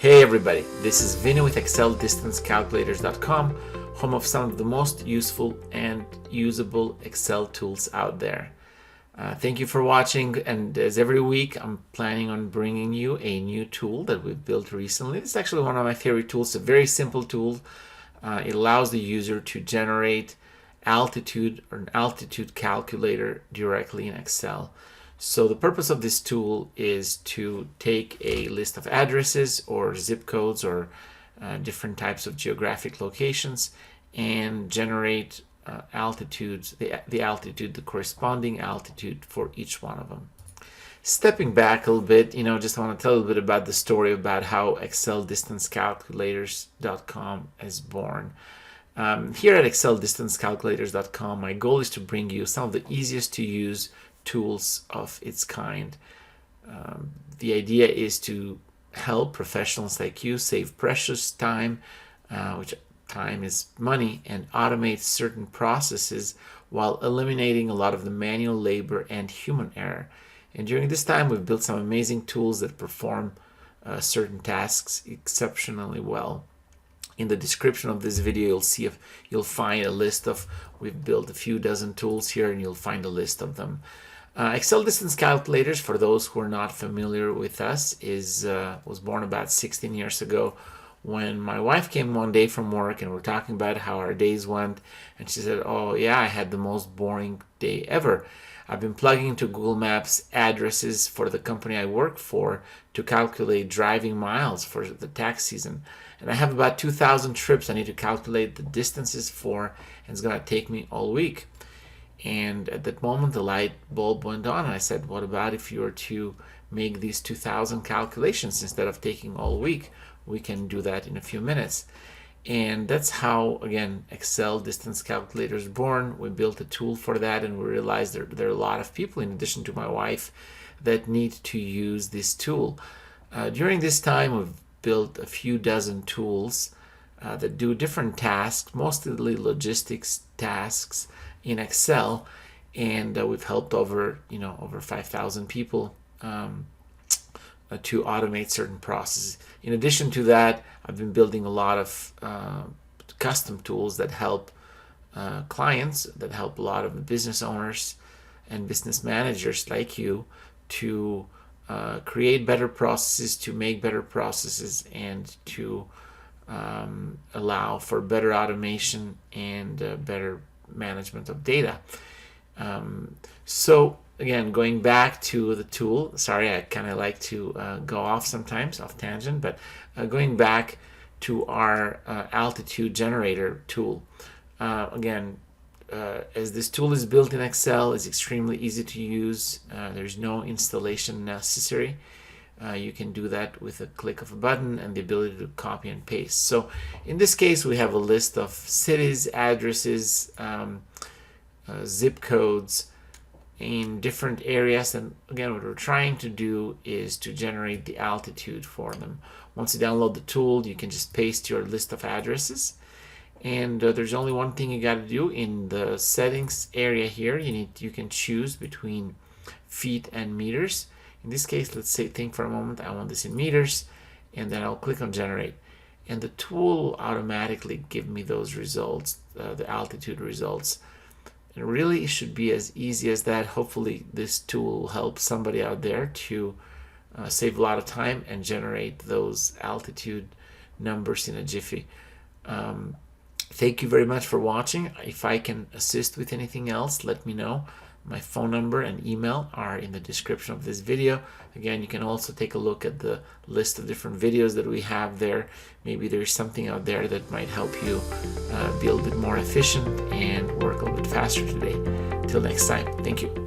Hey everybody, this is Vinny with ExcelDistanceCalculators.com, home of some of the most useful and usable Excel tools out there. Thank you for watching, and as every week I'm planning on bringing you a new tool that we've built recently. It's actually one of my favorite tools, a very simple tool. It allows the user to generate altitude or an altitude calculator directly in Excel. So the purpose of this tool is to take a list of addresses or zip codes or different types of geographic locations and generate altitudes, the corresponding altitude for each one of them. Stepping back a little bit, just want to tell a little bit about the story about how ExcelDistanceCalculators.com is born. Here at ExcelDistanceCalculators.com, my goal is to bring you some of the easiest to use tools of its kind. The idea is to help professionals like you save precious time, which time is money, and automate certain processes while eliminating a lot of the manual labor and human error. And during this time, we've built some amazing tools that perform certain tasks exceptionally well. In the description of this video, you'll find a list of, we've built a few dozen tools here, and you'll find a list of them. Excel Distance Calculators, for those who are not familiar with us, was born about 16 years ago when my wife came one day from work and we're talking about how our days went, and she said, "Oh yeah, I had the most boring day ever. I've been plugging into Google Maps addresses for the company I work for to calculate driving miles for the tax season. And I have about 2,000 trips I need to calculate the distances for, and it's going to take me all week." And at that moment, the light bulb went on. And I said, what about if you were to make these 2,000 calculations instead of taking all week? We can do that in a few minutes. And that's how, again, Excel Distance Calculator is born. We built a tool for that, and we realized there are a lot of people, in addition to my wife, that need to use this tool. During this time, we've built a few dozen tools that do different tasks, mostly logistics tasks in Excel, and we've helped over 5,000 people to automate certain processes. In addition to that, I've been building a lot of custom tools that help clients, that help a lot of the business owners and business managers like you to create better processes, to make better processes, and to allow for better automation and better management of data. So again, going back to the tool, sorry, I kind of like to go off sometimes, off tangent, but going back to our altitude generator tool. Again, as this tool is built in Excel, it's extremely easy to use. There's no installation necessary. You can do that with a click of a button and the ability to copy and paste. So in this case, we have a list of cities, addresses, zip codes in different areas. And again, what we're trying to do is to generate the altitude for them. Once you download the tool, you can just paste your list of addresses. And there's only one thing you got to do in the settings area here. You can choose between feet and meters. In this case, let's say, think for a moment, I want this in meters, and then I'll click on generate. And the tool will automatically give me those results, the altitude results. And really, it should be as easy as that. Hopefully, this tool will help somebody out there to save a lot of time and generate those altitude numbers in a jiffy. Thank you very much for watching. If I can assist with anything else, let me know. My phone number and email are in the description of this video. Again, you can also take a look at the list of different videos that we have there. Maybe there's something out there that might help you be a little bit more efficient and work a little bit faster today. Till next time, thank you.